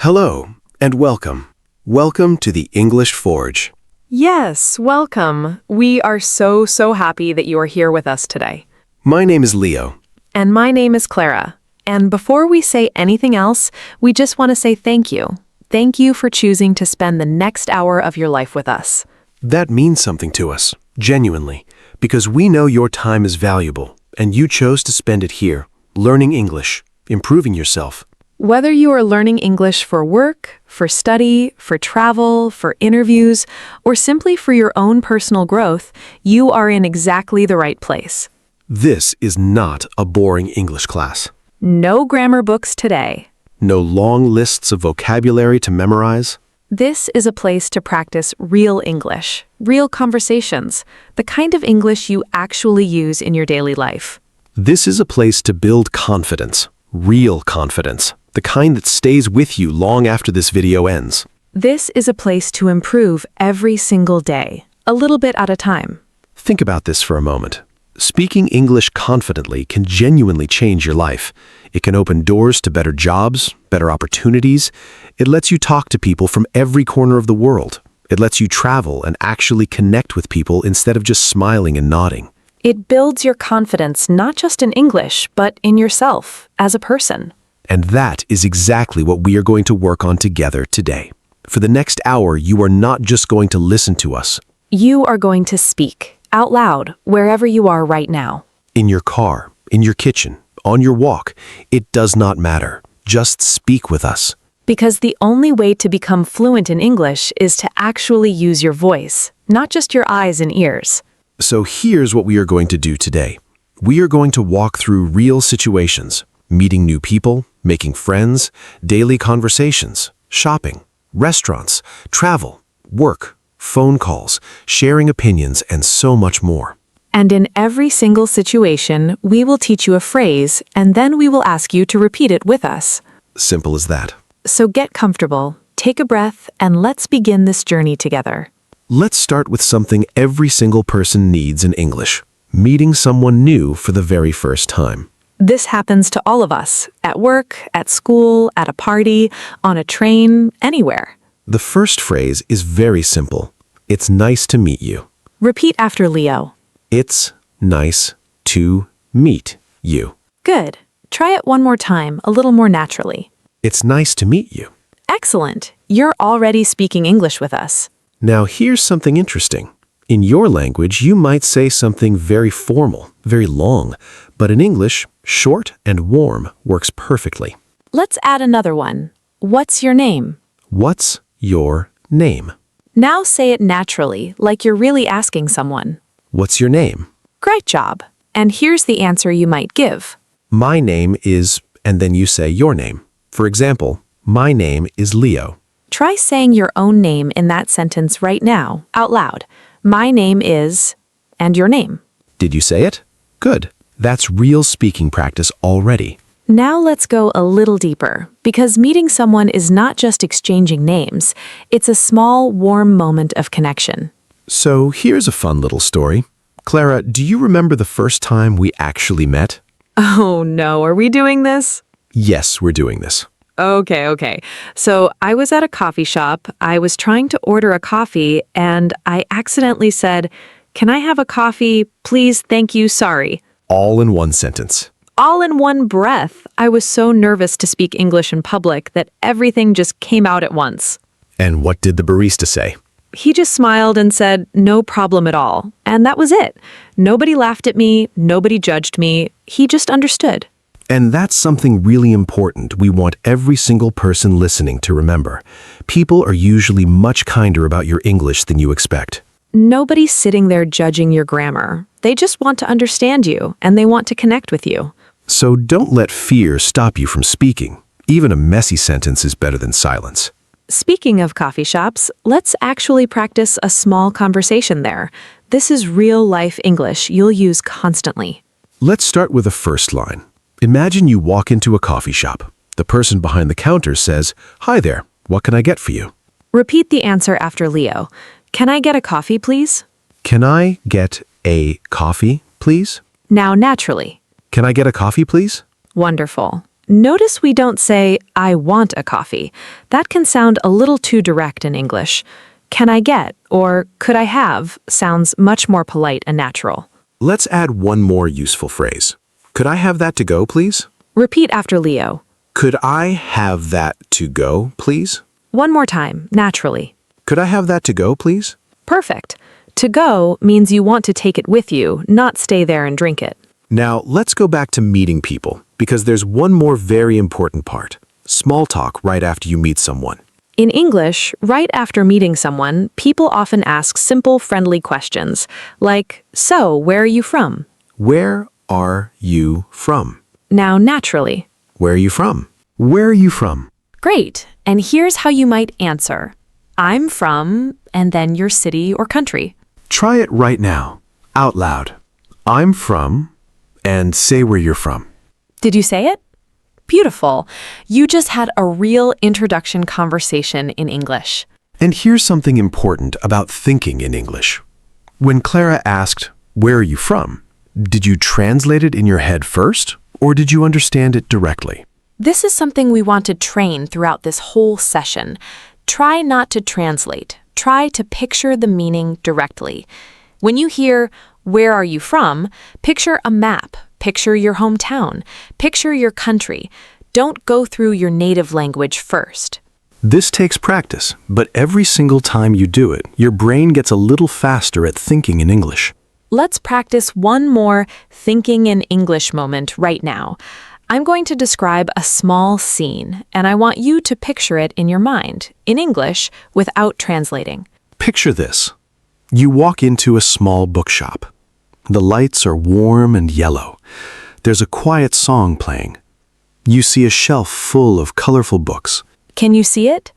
Hello, and welcome. Welcome to the English Forge. Yes, welcome. We are so happy that you are here with us today. My name is Leo. And my name is Clara. And before we say anything else, we just want to say thank you. Thank you for choosing to spend the next hour of your life with us. That means something to us, genuinely, because we know your time is valuable, and you chose to spend it here, learning English, improving yourself. Whether you are learning English for work, for study, for travel, for interviews, or simply for your own personal growth, you are in exactly the right place. This is not a boring English class. No grammar books today. No long lists of vocabulary to memorize. This is a place to practice real English, real conversations, the kind of English you actually use in your daily life. This is a place to build confidence, real confidence, the kind that stays with you long after this video ends. This is a place to improve every single day, a little bit at a time. Think about this for a moment. Speaking English confidently can genuinely change your life. It can open doors to better jobs, better opportunities. It lets you talk to people from every corner of the world. It lets you travel and actually connect with people instead of just smiling and nodding. It builds your confidence not just in English, but in yourself as a person. And that is exactly what we are going to work on together today. For the next hour, you are not just going to listen to us. You are going to speak out loud wherever you are right now. In your car, in your kitchen, on your walk, it does not matter. Just speak with us. Because the only way to become fluent in English is to actually use your voice, not just your eyes and ears. So here's what we are going to do today. We are going to walk through real situations, meeting new people, making friends, daily conversations, shopping, restaurants, travel, work, phone calls, sharing opinions, and so much more. And in every single situation, we will teach you a phrase, and then we will ask you to repeat it with us. Simple as that. So get comfortable, take a breath, and let's begin this journey together. Let's start with something every single person needs in English, meeting someone new for the very first time. This happens to all of us, at work, at school, at a party, on a train, anywhere. The first phrase is very simple. It's nice to meet you. Repeat after Leo. It's nice to meet you. Good. Try it one more time, a little more naturally. It's nice to meet you. Excellent. You're already speaking English with us. Now here's something interesting. In your language, you might say something very formal, very long, but in English, short and warm works perfectly. Let's add another one. What's your name? What's your name? Now say it naturally, like you're really asking someone. What's your name? Great job. And here's the answer you might give. My name is, and then you say your name. For example, my name is Leo. Try saying your own name in that sentence right now, out loud. My name is, and your name. Did you say it? Good. That's real speaking practice already. Now let's go a little deeper, because meeting someone is not just exchanging names. It's a small, warm moment of connection. So here's a fun little story. Clara, do you remember the first time we actually met? Oh no, are we doing this? Yes, we're doing this. Okay. So I was at a coffee shop. I was trying to order a coffee, and I accidentally said, "Can I have a coffee? Please, thank you, sorry." All in one sentence. All in one breath. I was so nervous to speak English in public that everything just came out at once. And what did the barista say? He just smiled and said, "No problem at all." And that was it. Nobody laughed at me. Nobody judged me. He just understood. And that's something really important we want every single person listening to remember. People are usually much kinder about your English than you expect. Nobody's sitting there judging your grammar. They just want to understand you, and they want to connect with you. So don't let fear stop you from speaking. Even a messy sentence is better than silence. Speaking of coffee shops, let's actually practice a small conversation there. This is real-life English you'll use constantly. Let's start with the first line. Imagine you walk into a coffee shop. The person behind the counter says, "Hi there, what can I get for you?" Repeat the answer after Leo. Can I get a coffee, please? Can I get a coffee, please? Now naturally. Can I get a coffee, please? Wonderful. Notice we don't say, I want a coffee. That can sound a little too direct in English. Can I get or could I have sounds much more polite and natural. Let's add one more useful phrase. Could I have that to go, please? Repeat after Leo. Could I have that to go, please? One more time, naturally. Could I have that to go, please? Perfect. To go means you want to take it with you, not stay there and drink it. Now, let's go back to meeting people, because there's one more very important part. Small talk right after you meet someone. In English, right after meeting someone, people often ask simple, friendly questions, like, so, where are you from? Where are you from? Now, naturally. Where are you from? Where are you from? Great. And here's how you might answer. I'm from, and then your city or country. Try it right now, out loud. I'm from, and say where you're from. Did you say it? Beautiful. You just had a real introduction conversation in English. And here's something important about thinking in English. When Clara asked, where are you from? Did you translate it in your head first, or did you understand it directly? This is something we want to train throughout this whole session. Try not to translate. Try to picture the meaning directly. When you hear, where are you from? Picture a map. Picture your hometown. Picture your country. Don't go through your native language first. This takes practice, but every single time you do it, your brain gets a little faster at thinking in English. Let's practice one more thinking in English moment right now. I'm going to describe a small scene, and I want you to picture it in your mind, in English, without translating. Picture this. You walk into a small bookshop. The lights are warm and yellow. There's a quiet song playing. You see a shelf full of colorful books. Can you see it?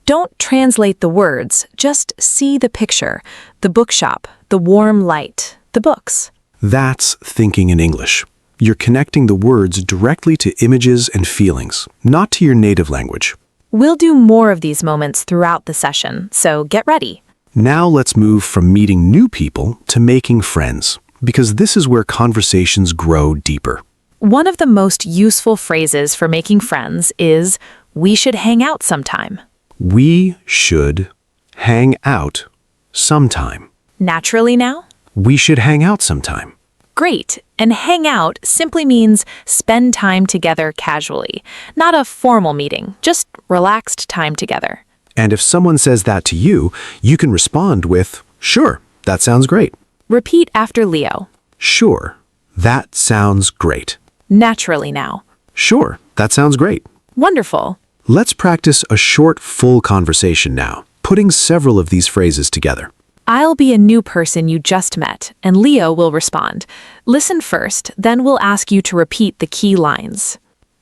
Don't translate the words, just see the picture, the bookshop, the warm light, the books. That's thinking in English. You're connecting the words directly to images and feelings, not to your native language. We'll do more of these moments throughout the session, so get ready. Now let's move from meeting new people to making friends, because this is where conversations grow deeper. One of the most useful phrases for making friends is, we should hang out sometime. We should hang out sometime. Naturally now? We should hang out sometime. Great. And hang out simply means spend time together casually, not a formal meeting, just relaxed time together. And if someone says that to you, you can respond with, sure, that sounds great. Repeat after Leo. Sure, that sounds great. Naturally now. Sure, that sounds great. Wonderful. Let's practice a short, full conversation now, putting several of these phrases together. I'll be a new person you just met, and Leo will respond. Listen first, then we'll ask you to repeat the key lines.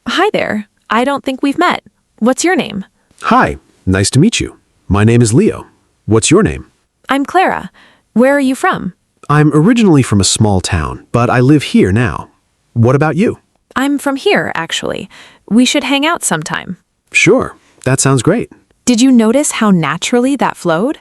Hi there. I don't think we've met. What's your name? Hi, nice to meet you. My name is Leo. What's your name? I'm Clara. Where are you from? I'm originally from a small town, but I live here now. What about you? I'm from here, actually. We should hang out sometime. Sure, that sounds great. Did you notice how naturally that flowed?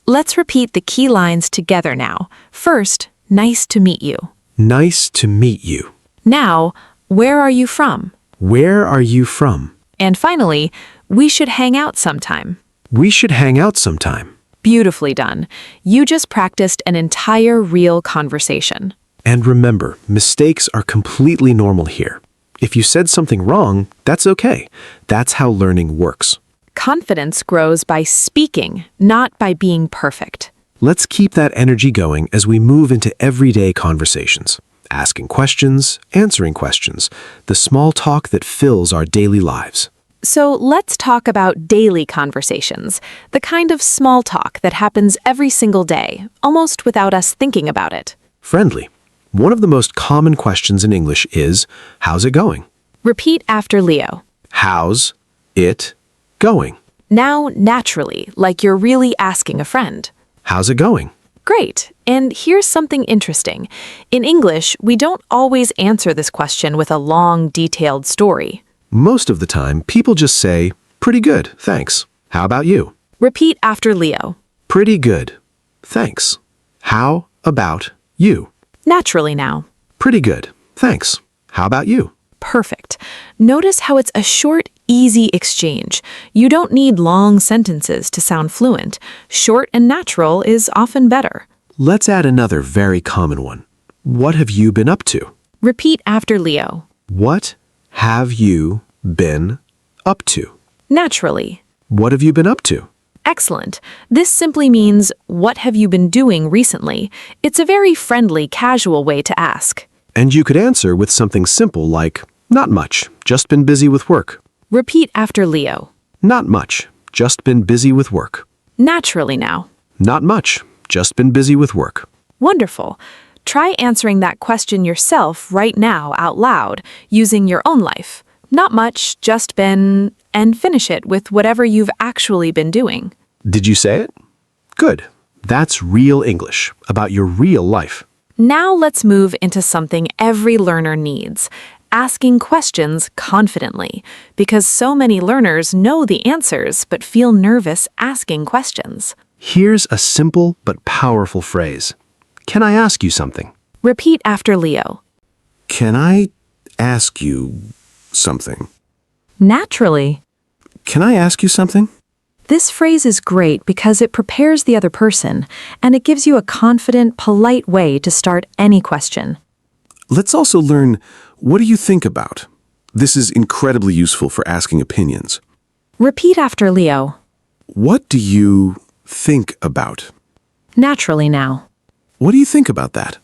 Let's repeat the key lines together now. First, nice to meet you. Nice to meet you. Now, where are you from? Where are you from? And finally, we should hang out sometime. We should hang out sometime. Beautifully done. You just practiced an entire real conversation. And remember, mistakes are completely normal here. If you said something wrong, that's okay. That's how learning works. Confidence grows by speaking, not by being perfect. Let's keep that energy going as we move into everyday conversations. Asking questions, answering questions, the small talk that fills our daily lives. So let's talk about daily conversations, the kind of small talk that happens every single day, almost without us thinking about it. Friendly. One of the most common questions in English is, how's it going? Repeat after Leo. How's it going? Now, naturally, like you're really asking a friend. How's it going? Great. And here's something interesting. In English, we don't always answer this question with a long, detailed story. Most of the time, people just say, pretty good, thanks. How about you? Repeat after Leo. Pretty good, thanks. How about you? Naturally now. Pretty good, thanks. How about you? Perfect. Notice how it's a short, easy exchange. You don't need long sentences to sound fluent. Short and natural is often better. Let's add another very common one. What have you been up to? Repeat after Leo. What have you been up to? Naturally. What have you been up to? Excellent. This simply means, what have you been doing recently? It's a very friendly, casual way to ask. And you could answer with something simple like, not much, just been busy with work. Repeat after Leo. Not much, just been busy with work. Naturally now. Not much, just been busy with work. Wonderful. Try answering that question yourself right now out loud, using your own life. Not much, just been, and finish it with whatever you've actually been doing. Did you say it? Good. That's real English, about your real life. Now let's move into something every learner needs, asking questions confidently, because so many learners know the answers but feel nervous asking questions. Here's a simple but powerful phrase. Can I ask you something? Repeat after Leo. Can I ask you something? Naturally. Can I ask you something? This phrase is great because it prepares the other person, and it gives you a confident, polite way to start any question. Let's also learn, what do you think about? This is incredibly useful for asking opinions. Repeat after Leo. What do you think about? Naturally now. What do you think about that?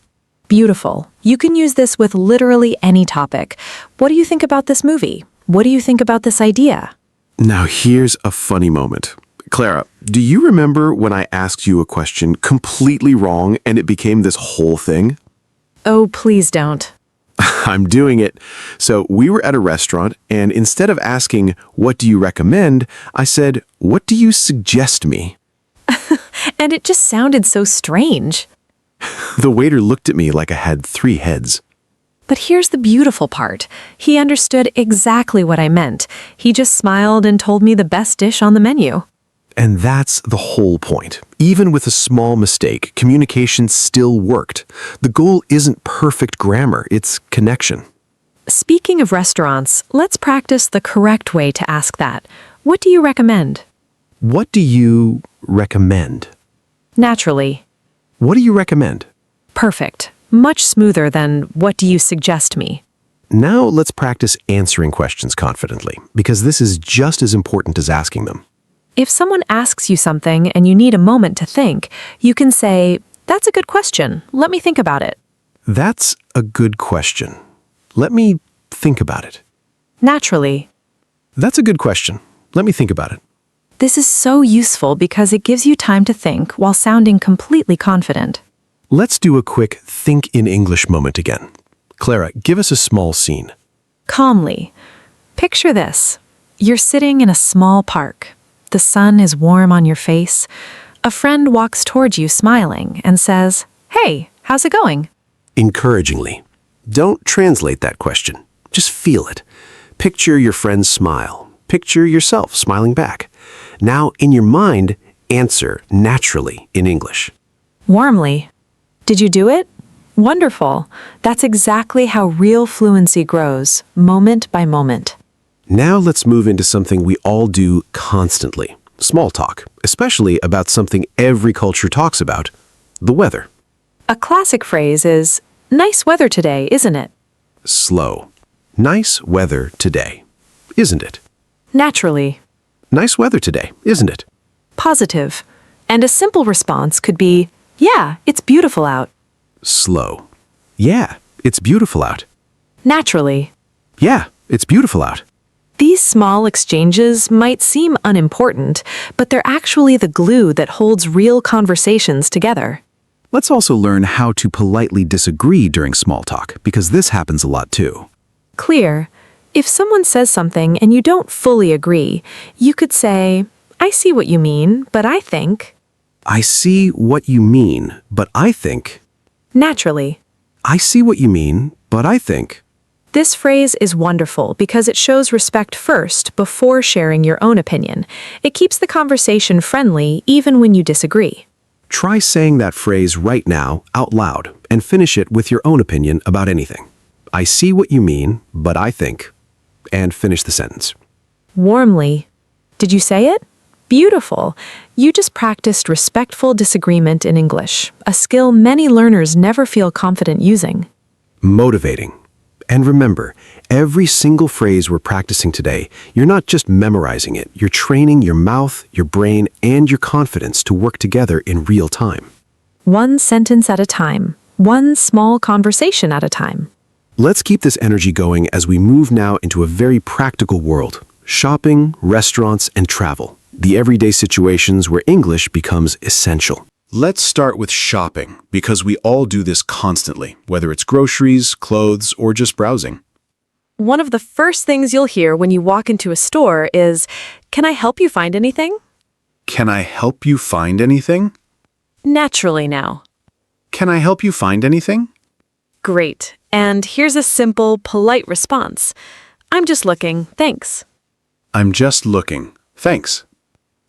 Beautiful. You can use this with literally any topic. What do you think about this movie? What do you think about this idea? Now here's a funny moment. Clara, do you remember when I asked you a question completely wrong and it became this whole thing? Oh, please don't. I'm doing it. So we were at a restaurant and instead of asking, what do you recommend? I said, what do you suggest me? And it just sounded so strange. The waiter looked at me like I had 3 heads. But here's the beautiful part. He understood exactly what I meant. He just smiled and told me the best dish on the menu. And that's the whole point. Even with a small mistake, communication still worked. The goal isn't perfect grammar, it's connection. Speaking of restaurants, let's practice the correct way to ask that. What do you recommend? What do you recommend? Naturally. What do you recommend? Perfect. Much smoother than, what do you suggest me? Now let's practice answering questions confidently, because this is just as important as asking them. If someone asks you something and you need a moment to think, you can say, that's a good question. Let me think about it. That's a good question. Let me think about it. Naturally. That's a good question. Let me think about it. This is so useful because it gives you time to think while sounding completely confident. Let's do a quick think in English moment again. Clara, give us a small scene. Calmly. Picture this. You're sitting in a small park. The sun is warm on your face. A friend walks towards you smiling and says, "Hey, how's it going?" Encouragingly. Don't translate that question. Just feel it. Picture your friend's smile. Picture yourself smiling back. Now, in your mind, answer naturally in English. Warmly. Did you do it? Wonderful. That's exactly how real fluency grows, moment by moment. Now let's move into something we all do constantly. Small talk, especially about something every culture talks about, the weather. A classic phrase is, nice weather today, isn't it? Slow. Nice weather today, isn't it? Naturally. Nice weather today, isn't it? Positive. And a simple response could be, yeah, it's beautiful out. Slow. Yeah, it's beautiful out. Naturally. Yeah, it's beautiful out. These small exchanges might seem unimportant, but they're actually the glue that holds real conversations together. Let's also learn how to politely disagree during small talk, because this happens a lot too. Clear. If someone says something and you don't fully agree, you could say, I see what you mean, but I think. I see what you mean, but I think. Naturally. I see what you mean, but I think. This phrase is wonderful because it shows respect first before sharing your own opinion. It keeps the conversation friendly even when you disagree. Try saying that phrase right now, out loud, and finish it with your own opinion about anything. I see what you mean, but I think. And finish the sentence. Warmly. Did you say it? Beautiful. You just practiced respectful disagreement in English, a skill many learners never feel confident using. Motivating. And remember, every single phrase we're practicing today, you're not just memorizing it, you're training your mouth, your brain, and your confidence to work together in real time. One sentence at a time, one small conversation at a time. Let's keep this energy going as we move now into a very practical world. Shopping, restaurants, and travel. The everyday situations where English becomes essential. Let's start with shopping, because we all do this constantly, whether it's groceries, clothes, or just browsing. One of the first things you'll hear when you walk into a store is, "Can I help you find anything?" Can I help you find anything? Naturally now. Can I help you find anything? Great. And here's a simple, polite response. "I'm just looking, thanks." I'm just looking. Thanks.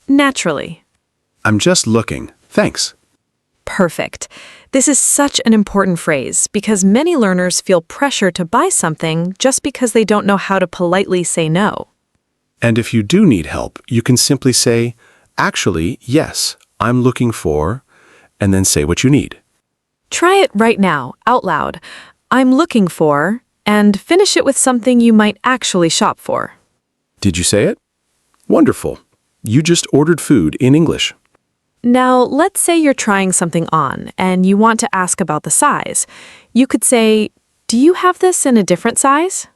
Naturally. I'm just looking. Thanks. Perfect. This is such an important phrase because many learners feel pressure to buy something just because they don't know how to politely say no. And if you do need help, you can simply say, actually, yes, I'm looking for, and then say what you need. Try it right now, out loud. "I'm looking for," and finish it with something you might actually shop for. Did you say it? Wonderful. You just ordered food in English. Now, let's say you're trying something on and you want to ask about the size. You could say, "Do you have this in a different size?"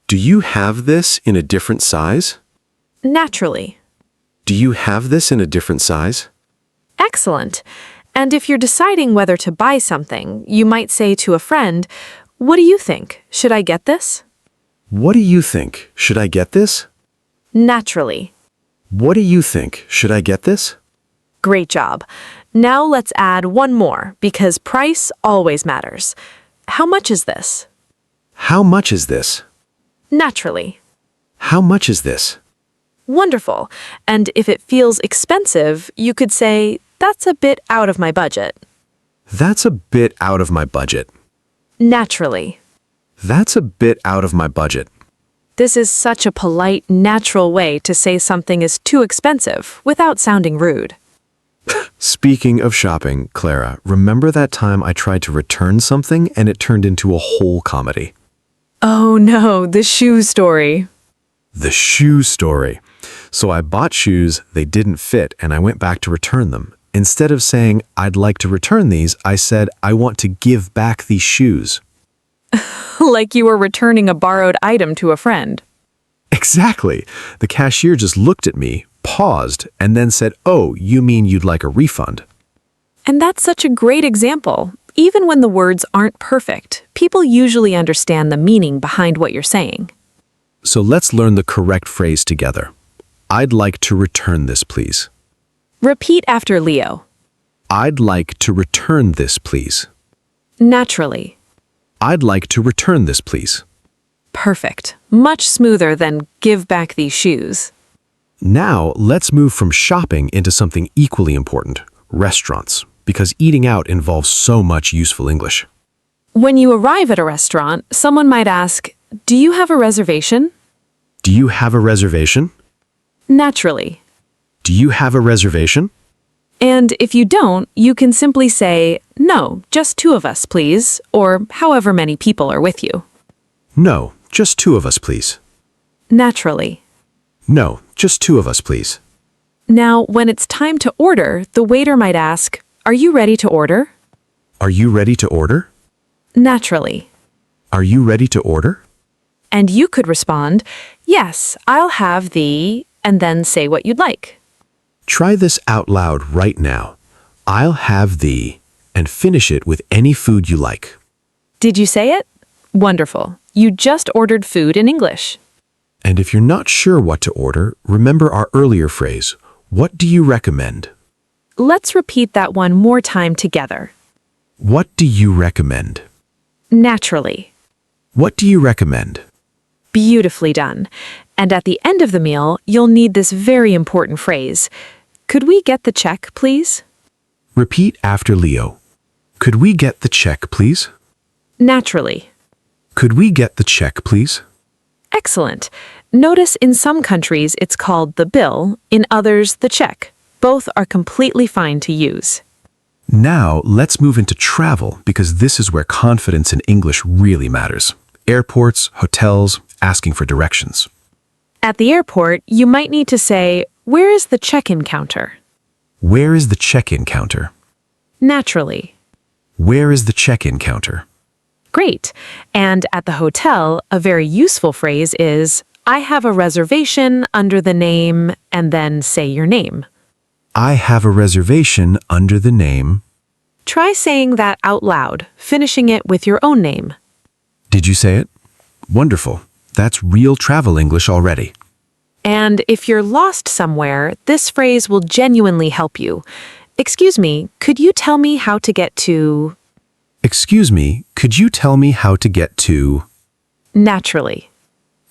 Do you have this in a different size? Naturally. Do you have this in a different size? Excellent. And if you're deciding whether to buy something, you might say to a friend, "What do you think? Should I get this?" What do you think? Should I get this? Naturally. What do you think? Should I get this? Great job. Now let's add one more because price always matters. "How much is this?" How much is this? Naturally. How much is this? Wonderful. And if it feels expensive, you could say, "That's a bit out of my budget." That's a bit out of my budget. Naturally. That's a bit out of my budget. This is such a polite, natural way to say something is too expensive without sounding rude. Speaking of shopping, Clara, remember that time I tried to return something and it turned into a whole comedy? Oh no, the shoe story. The shoe story. So I bought shoes, they didn't fit, and I went back to return them. Instead of saying, "I'd like to return these," I said, "I want to give back these shoes." Like you were returning a borrowed item to a friend. Exactly. The cashier just looked at me, paused, and then said, "Oh, you mean you'd like a refund?" And that's such a great example. Even when the words aren't perfect, people usually understand the meaning behind what you're saying. So let's learn the correct phrase together. I'd like to return this, please. Repeat after Leo. I'd like to return this, please. Naturally. I'd like to return this, please. Perfect. Much smoother than "give back these shoes." Now, let's move from shopping into something equally important, restaurants, because eating out involves so much useful English. When you arrive at a restaurant, someone might ask, "Do you have a reservation?" Do you have a reservation? Naturally. Do you have a reservation? And if you don't, you can simply say, "No, just two of us, please," or however many people are with you. No, just two of us, please. Naturally. No, just two of us, please. Now, when it's time to order, the waiter might ask, "Are you ready to order?" Are you ready to order? Naturally. Are you ready to order? And you could respond, "Yes, I'll have the," and then say what you'd like. Try this out loud right now. I'll have the, and finish it with any food you like. Did you say it? Wonderful. You just ordered food in English. And if you're not sure what to order, remember our earlier phrase, what do you recommend? Let's repeat that one more time together. What do you recommend? Naturally. What do you recommend? Beautifully done. And at the end of the meal, you'll need this very important phrase. "Could we get the check, please?" Repeat after Leo. Could we get the check, please? Naturally. Could we get the check, please? Excellent. Notice in some countries it's called the bill, in others the check. Both are completely fine to use. Now, let's move into travel because this is where confidence in English really matters. Airports, hotels, asking for directions. At the airport, you might need to say, "Where is the check-in counter?" Where is the check-in counter? Naturally. Where is the check-in counter? Great. And at the hotel, a very useful phrase is, "I have a reservation under the name," and then say your name. I have a reservation under the name. Try saying that out loud, finishing it with your own name. Did you say it? Wonderful. That's real travel English already. And if you're lost somewhere, this phrase will genuinely help you. "Excuse me, could you tell me how to get to..." Excuse me, could you tell me how to get to... Naturally.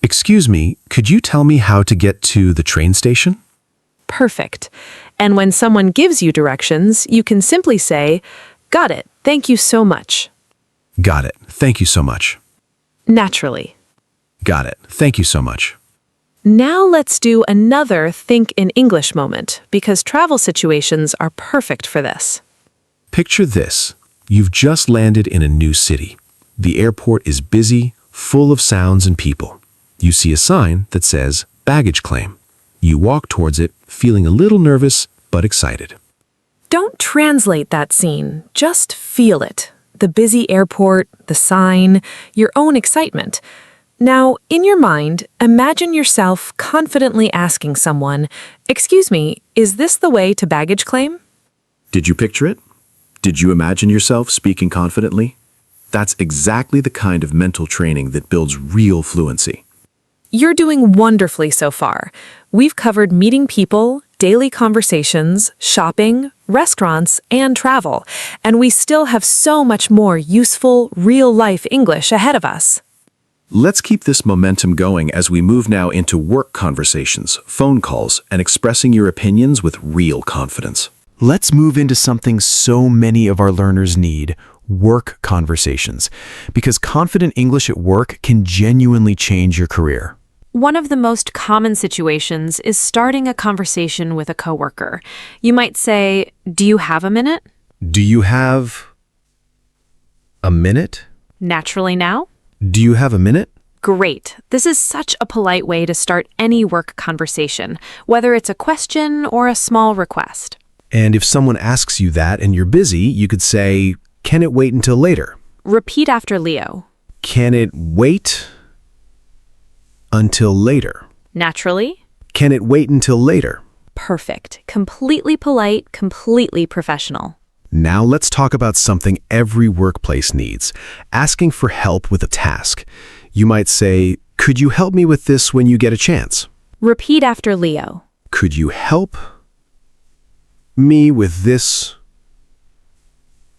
Excuse me, could you tell me how to get to the train station? Perfect. And when someone gives you directions, you can simply say, "Got it, thank you so much." Got it. Thank you so much. Naturally. Got it. Thank you so much. Now let's do another think in English moment, because travel situations are perfect for this. Picture this. You've just landed in a new city. The airport is busy, full of sounds and people. You see a sign that says, baggage claim. You walk towards it, feeling a little nervous, but excited. Don't translate that scene, just feel it. The busy airport, the sign, your own excitement. Now, in your mind, imagine yourself confidently asking someone, "Excuse me, is this the way to baggage claim?" Did you picture it? Did you imagine yourself speaking confidently? That's exactly the kind of mental training that builds real fluency. You're doing wonderfully so far. We've covered meeting people, daily conversations, shopping, restaurants, and travel, and we still have so much more useful, real-life English ahead of us. Let's keep this momentum going as we move now into work conversations, phone calls, and expressing your opinions with real confidence. Let's move into something so many of our learners need, work conversations, because confident English at work can genuinely change your career. One of the most common situations is starting a conversation with a coworker. You might say, "Do you have a minute?" Do you have a minute? Naturally now? Do you have a minute? Great. This is such a polite way to start any work conversation, whether it's a question or a small request. And if someone asks you that and you're busy, you could say, can it wait until later? Repeat after Leo. Can it wait until later? Naturally? Can it wait until later? Perfect. Completely polite, completely professional. Now let's talk about something every workplace needs, asking for help with a task. You might say, could you help me with this when you get a chance? Repeat after Leo. Could you help me with this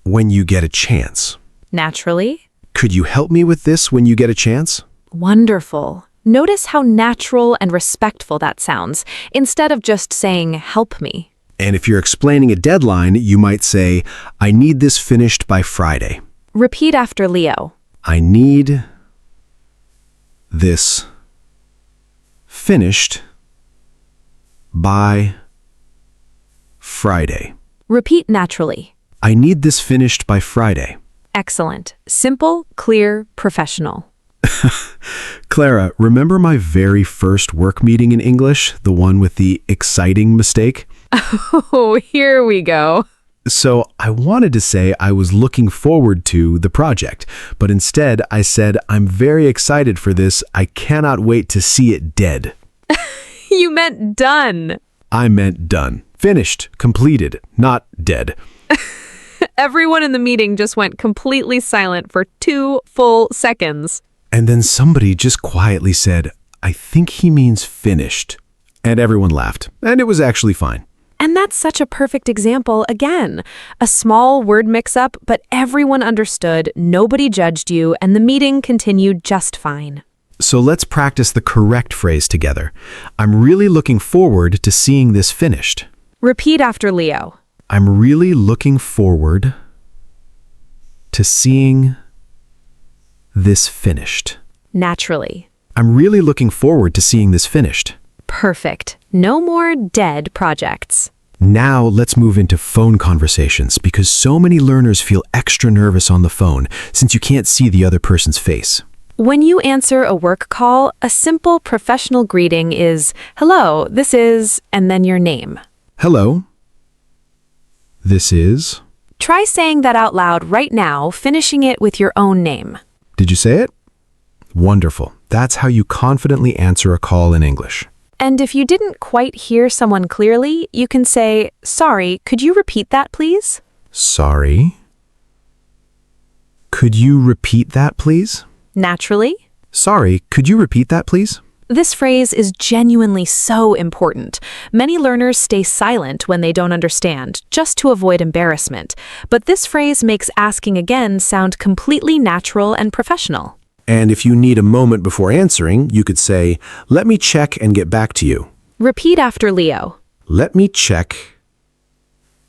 when you get a chance? Naturally? Could you help me with this when you get a chance? Wonderful. Notice how natural and respectful that sounds, instead of just saying, "Help me." And if you're explaining a deadline, you might say, I need this finished by Friday. Repeat after Leo. I need this finished by Friday. Repeat naturally. I need this finished by Friday. Excellent. Simple, clear, professional. Clara, remember my very first work meeting in English, the one with the exciting mistake? Oh, here we go. So I wanted to say I was looking forward to the project, but instead I said, I'm very excited for this. I cannot wait to see it dead. You meant done. I meant done. Finished, completed, not dead. Everyone in the meeting just went completely silent for 2 full seconds. And then somebody just quietly said, I think he means finished. And everyone laughed, and it was actually fine. And that's such a perfect example again. A small word mix-up, but everyone understood, nobody judged you, and the meeting continued just fine. So let's practice the correct phrase together. I'm really looking forward to seeing this finished. Repeat after Leo. I'm really looking forward to seeing this finished? Naturally. I'm really looking forward to seeing this finished. Perfect. No more dead projects. Now let's move into phone conversations because so many learners feel extra nervous on the phone since you can't see the other person's face. When you answer a work call, a simple professional greeting is, "Hello, this is," and then your name. Hello. This is. Try saying that out loud right now, finishing it with your own name. Did you say it? Wonderful. That's how you confidently answer a call in English. And if you didn't quite hear someone clearly, you can say, "Sorry, could you repeat that, please?" Sorry. Could you repeat that, please? Naturally. Sorry, could you repeat that, please? This phrase is genuinely so important. Many learners stay silent when they don't understand, just to avoid embarrassment. But this phrase makes asking again sound completely natural and professional. And if you need a moment before answering, you could say, "Let me check and get back to you." Repeat after Leo. Let me check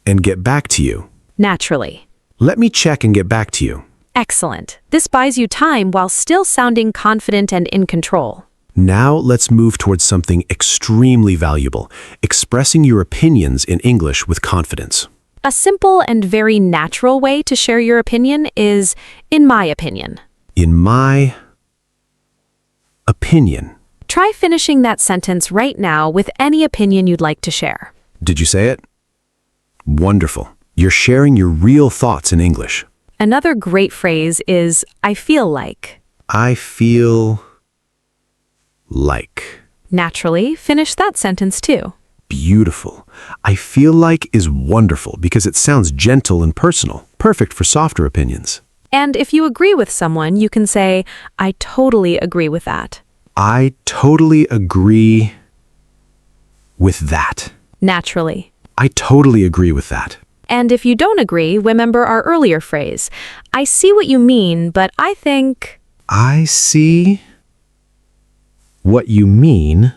and get back to you. Naturally. Let me check and get back to you. Excellent. This buys you time while still sounding confident and in control. Now let's move towards something extremely valuable, expressing your opinions in English with confidence. A simple and very natural way to share your opinion is, "in my opinion." In my opinion. Try finishing that sentence right now with any opinion you'd like to share. Did you say it? Wonderful. You're sharing your real thoughts in English. Another great phrase is, "I feel like." I feel like. Naturally, finish that sentence too. Beautiful. I feel like is wonderful because it sounds gentle and personal, perfect for softer opinions. And if you agree with someone, you can say, "I totally agree with that." I totally agree with that. Naturally. I totally agree with that. And if you don't agree, remember our earlier phrase, "I see what you mean, but I think." I see what you mean,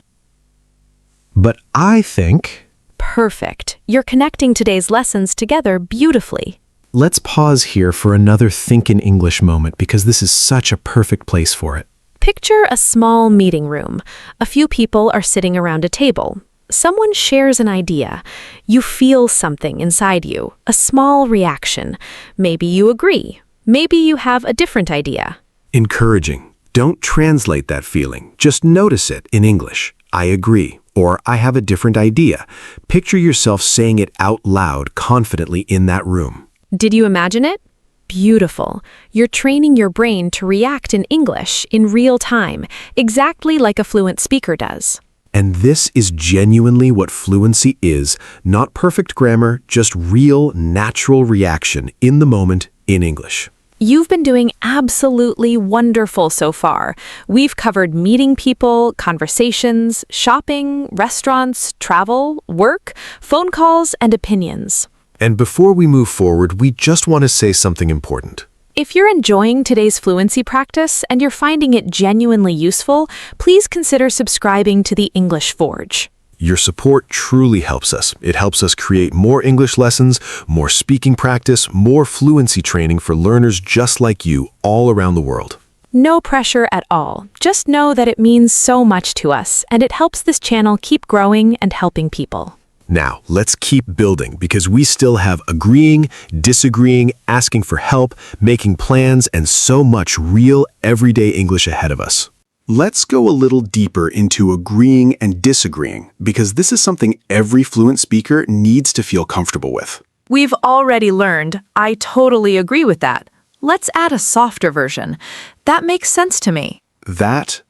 but I think. Perfect. You're connecting today's lessons together beautifully. Let's pause here for another Think in English moment because this is such a perfect place for it. Picture a small meeting room. A few people are sitting around a table. Someone shares an idea. You feel something inside you, a small reaction. Maybe you agree. Maybe you have a different idea. Encouraging. Don't translate that feeling. Just notice it in English. I agree, or I have a different idea. Picture yourself saying it out loud confidently in that room. Did you imagine it? Beautiful. You're training your brain to react in English in real time, exactly like a fluent speaker does. And this is genuinely what fluency is, not perfect grammar, just real, natural reaction in the moment in English. You've been doing absolutely wonderful so far. We've covered meeting people, conversations, shopping, restaurants, travel, work, phone calls, and opinions. And before we move forward, we just want to say something important. If you're enjoying today's fluency practice and you're finding it genuinely useful, please consider subscribing to the English Forge. Your support truly helps us. It helps us create more English lessons, more speaking practice, more fluency training for learners just like you all around the world. No pressure at all. Just know that it means so much to us, and it helps this channel keep growing and helping people. Now, let's keep building because we still have agreeing, disagreeing, asking for help, making plans, and so much real everyday English ahead of us. Let's go a little deeper into agreeing and disagreeing because this is something every fluent speaker needs to feel comfortable with. We've already learned, "I totally agree with that." Let's add a softer version. "That makes sense to me." That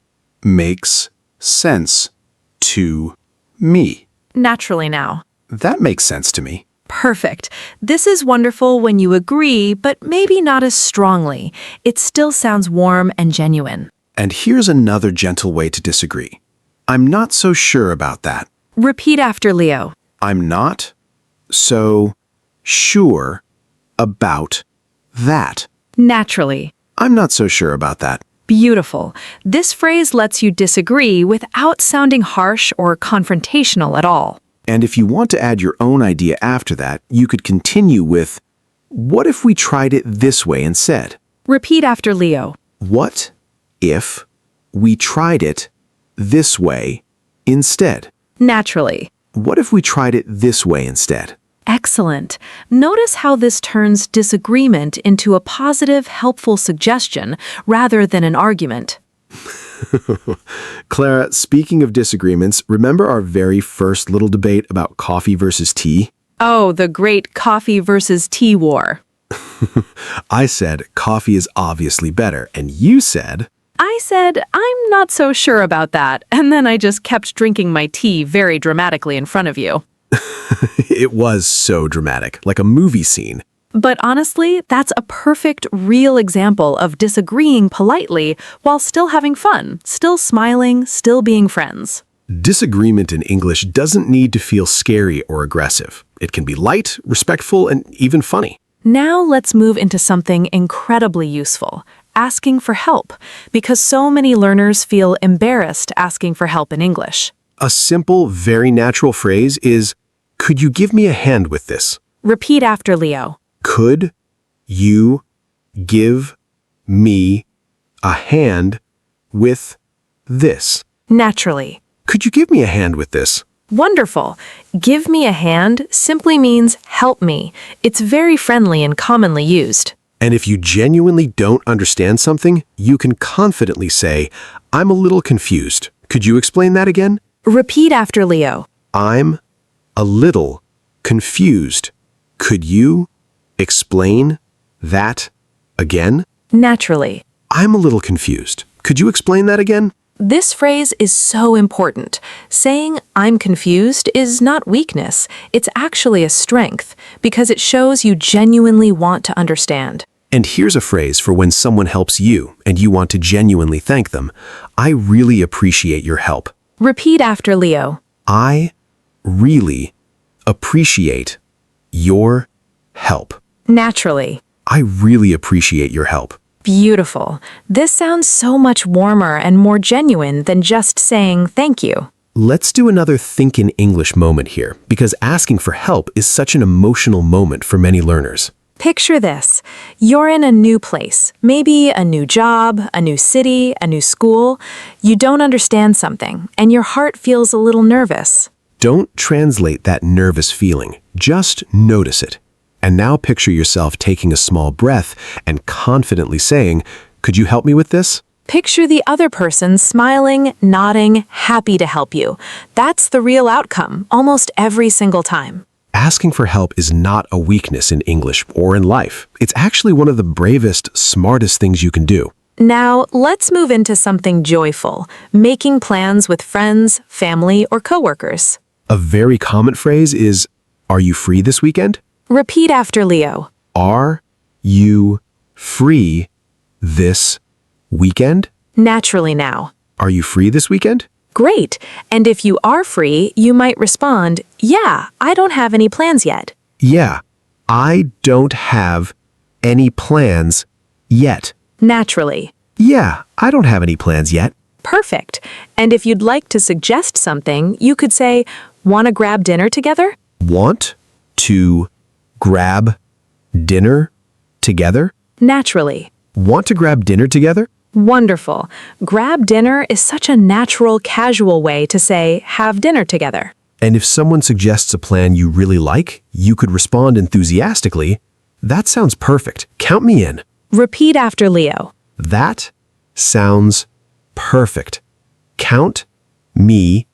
makes sense to me. Naturally now. That makes sense to me. Perfect. This is wonderful when you agree, but maybe not as strongly. It still sounds warm and genuine. And here's another gentle way to disagree. I'm not so sure about that. Repeat after Leo. I'm not so sure about that. Naturally. I'm not so sure about that. Beautiful. This phrase lets you disagree without sounding harsh or confrontational at all. And if you want to add your own idea after that, you could continue with, what if we tried it this way instead? Repeat after Leo. What if we tried it this way instead? Naturally. What if we tried it this way instead? Excellent. Notice how this turns disagreement into a positive, helpful suggestion rather than an argument. Clara, speaking of disagreements, remember our very first little debate about coffee versus tea? Oh, the great coffee versus tea war. I said coffee is obviously better, and you said... I said, I'm not so sure about that, and then I just kept drinking my tea very dramatically in front of you. It was so dramatic, like a movie scene. But honestly, that's a perfect, real example of disagreeing politely while still having fun, still smiling, still being friends. Disagreement in English doesn't need to feel scary or aggressive. It can be light, respectful, and even funny. Now let's move into something incredibly useful, asking for help, because so many learners feel embarrassed asking for help in English. A simple, very natural phrase is, could you give me a hand with this? Repeat after Leo. Could you give me a hand with this? Naturally. Could you give me a hand with this? Wonderful. Give me a hand simply means help me. It's very friendly and commonly used. And if you genuinely don't understand something, you can confidently say, I'm a little confused. Could you explain that again? Repeat after Leo. I'm a little confused. Could you explain that again? Naturally. I'm a little confused. Could you explain that again? This phrase is so important. Saying I'm confused is not weakness. It's actually a strength because it shows you genuinely want to understand. And here's a phrase for when someone helps you and you want to genuinely thank them. I really appreciate your help. Repeat after Leo. I really appreciate your help. Naturally. I really appreciate your help. Beautiful. This sounds so much warmer and more genuine than just saying thank you. Let's do another think in English moment here, because asking for help is such an emotional moment for many learners. Picture this. You're in a new place, maybe a new job, a new city, a new school. You don't understand something, and your heart feels a little nervous. Don't translate that nervous feeling. Just notice it. And now picture yourself taking a small breath and confidently saying, could you help me with this? Picture the other person smiling, nodding, happy to help you. That's the real outcome, almost every single time. Asking for help is not a weakness in English or in life. It's actually one of the bravest, smartest things you can do. Now, let's move into something joyful, making plans with friends, family, or coworkers. A very common phrase is, are you free this weekend? Repeat after Leo. Are you free this weekend? Naturally now. Are you free this weekend? Great. And if you are free, you might respond, yeah, I don't have any plans yet. Yeah, I don't have any plans yet. Naturally. Yeah, I don't have any plans yet. Perfect. And if you'd like to suggest something, you could say, want to grab dinner together? Want to grab dinner together? Naturally. Want to grab dinner together? Wonderful. Grab dinner is such a natural, casual way to say, have dinner together. And if someone suggests a plan you really like, you could respond enthusiastically, that sounds perfect. Count me in. Repeat after Leo. That sounds perfect. Count me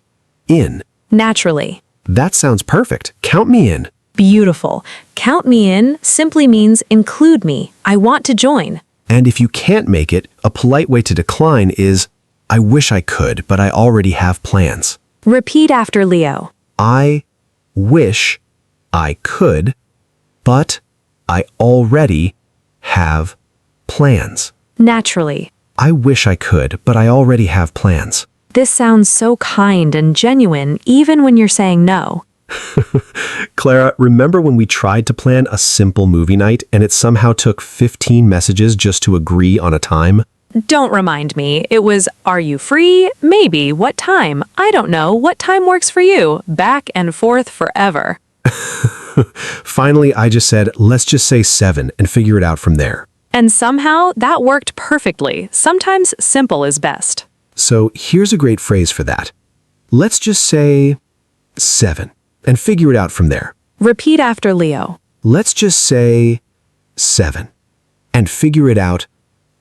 in. Naturally. That sounds perfect. Count me in. Beautiful. Count me in simply means include me. I want to join. And if you can't make it, a polite way to decline is, I wish I could, but I already have plans. Repeat after Leo. I wish I could, but I already have plans. Naturally. I wish I could, but I already have plans. This sounds so kind and genuine, even when you're saying no. Clara, remember when we tried to plan a simple movie night and it somehow took 15 messages just to agree on a time? Don't remind me. It was, are you free? Maybe. What time? I don't know. What time works for you? Back and forth forever. Finally, I just said, let's just say 7 and figure it out from there. And somehow that worked perfectly. Sometimes simple is best. So here's a great phrase for that. Let's just say 7 and figure it out from there. Repeat after Leo. Let's just say 7 and figure it out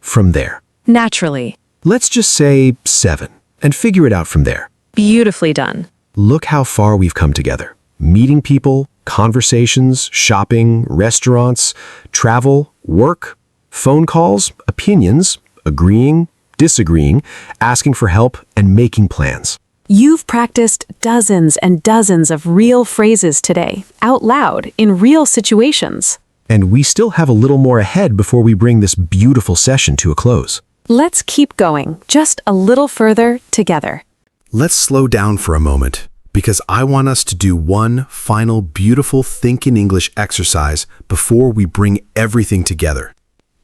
from there. Naturally. Let's just say 7 and figure it out from there. Beautifully done. Look how far we've come together. Meeting people, conversations, shopping, restaurants, travel, work, phone calls, opinions, agreeing, disagreeing, asking for help, and making plans. You've practiced dozens and dozens of real phrases today, out loud, in real situations. And we still have a little more ahead before we bring this beautiful session to a close. Let's keep going, just a little further together. Let's slow down for a moment, because I want us to do one final beautiful Think in English exercise before we bring everything together.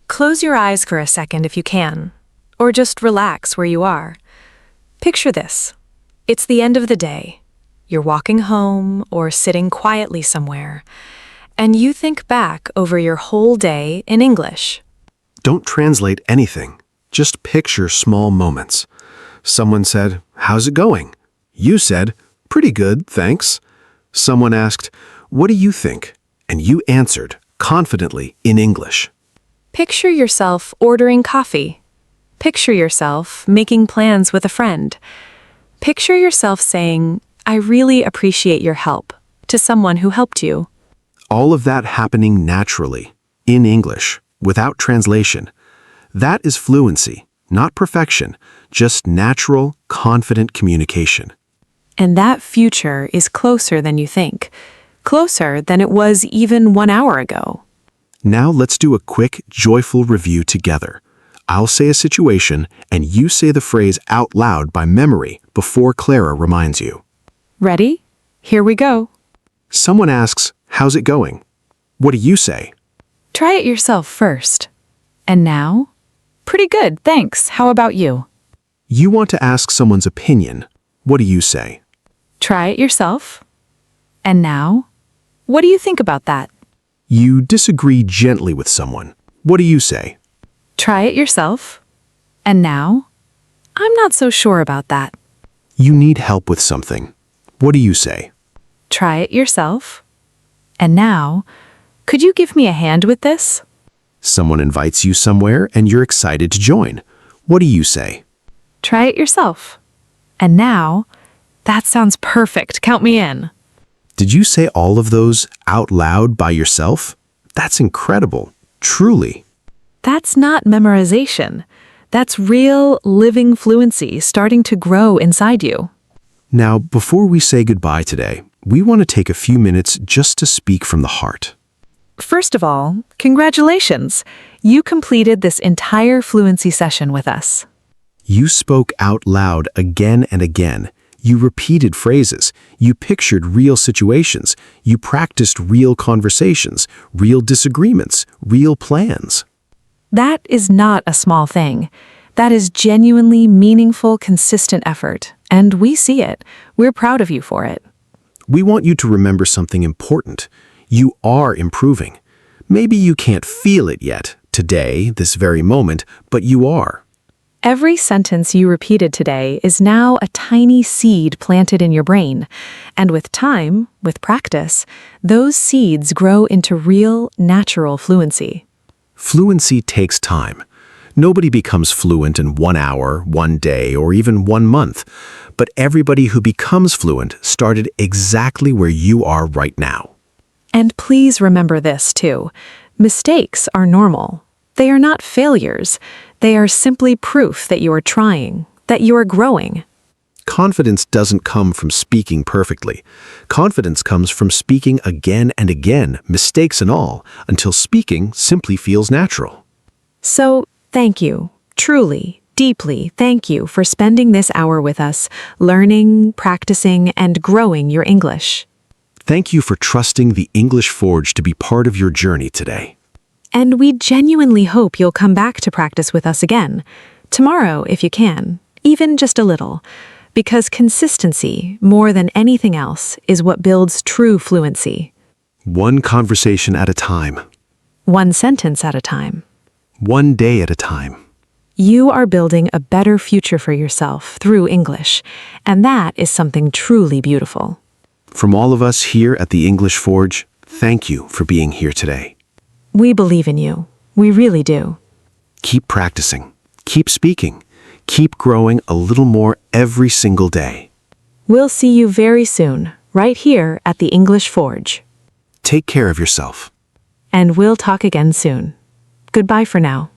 Close your eyes for a second if you can, or just relax where you are. Picture this. It's the end of the day. You're walking home or sitting quietly somewhere, and you think back over your whole day in English. Don't translate anything. Just picture small moments. Someone said, "How's it going?" You said, "Pretty good, thanks." Someone asked, "What do you think?" And you answered, confidently in English. Picture yourself ordering coffee. Picture yourself making plans with a friend. Picture yourself saying, "I really appreciate your help," to someone who helped you. All of that happening naturally, in English, without translation. That is fluency, not perfection, just natural, confident communication. And that future is closer than you think, closer than it was even 1 hour ago. Now let's do a quick, joyful review together. I'll say a situation, and you say the phrase out loud by memory before Clara reminds you. Ready? Here we go. Someone asks, "How's it going?" What do you say? Try it yourself first. And now? Pretty good, thanks. How about you? You want to ask someone's opinion. What do you say? Try it yourself. And now? What do you think about that? You disagree gently with someone. What do you say? Try it yourself. And now? I'm not so sure about that. You need help with something. What do you say? Try it yourself. And now, could you give me a hand with this? Someone invites you somewhere and you're excited to join. What do you say? Try it yourself. And now, that sounds perfect. Count me in. Did you say all of those out loud by yourself? That's incredible. Truly. That's not memorization. That's real, living fluency starting to grow inside you. Now, before we say goodbye today, we want to take a few minutes just to speak from the heart. First of all, congratulations. You completed this entire fluency session with us. You spoke out loud again and again. You repeated phrases. You pictured real situations. You practiced real conversations, real disagreements, real plans. That is not a small thing. That is genuinely meaningful, consistent effort. And we see it. We're proud of you for it. We want you to remember something important. You are improving. Maybe you can't feel it yet, today, this very moment, but you are. Every sentence you repeated today is now a tiny seed planted in your brain. And with time, with practice, those seeds grow into real, natural fluency. Fluency takes time. Nobody becomes fluent in 1 hour, 1 day, or even 1 month. But everybody who becomes fluent started exactly where you are right now. And please remember this, too. Mistakes are normal. They are not failures. They are simply proof that you are trying, that you are growing. Confidence doesn't come from speaking perfectly. Confidence comes from speaking again and again, mistakes and all, until speaking simply feels natural. So, thank you. Truly, deeply thank you for spending this hour with us, learning, practicing, and growing your English. Thank you for trusting the English Forge to be part of your journey today. And we genuinely hope you'll come back to practice with us again. Tomorrow, if you can, even just a little. Because consistency, more than anything else, is what builds true fluency. One conversation at a time. One sentence at a time. one day at a time. You are building a better future for yourself through English, and that is something truly beautiful. From all of us here at the English Forge, thank you for being here today. We believe in you. We really do. Keep practicing, keep speaking, keep growing a little more every single day. We'll see you very soon, right here at the English Forge. Take care of yourself. And we'll talk again soon. Goodbye for now.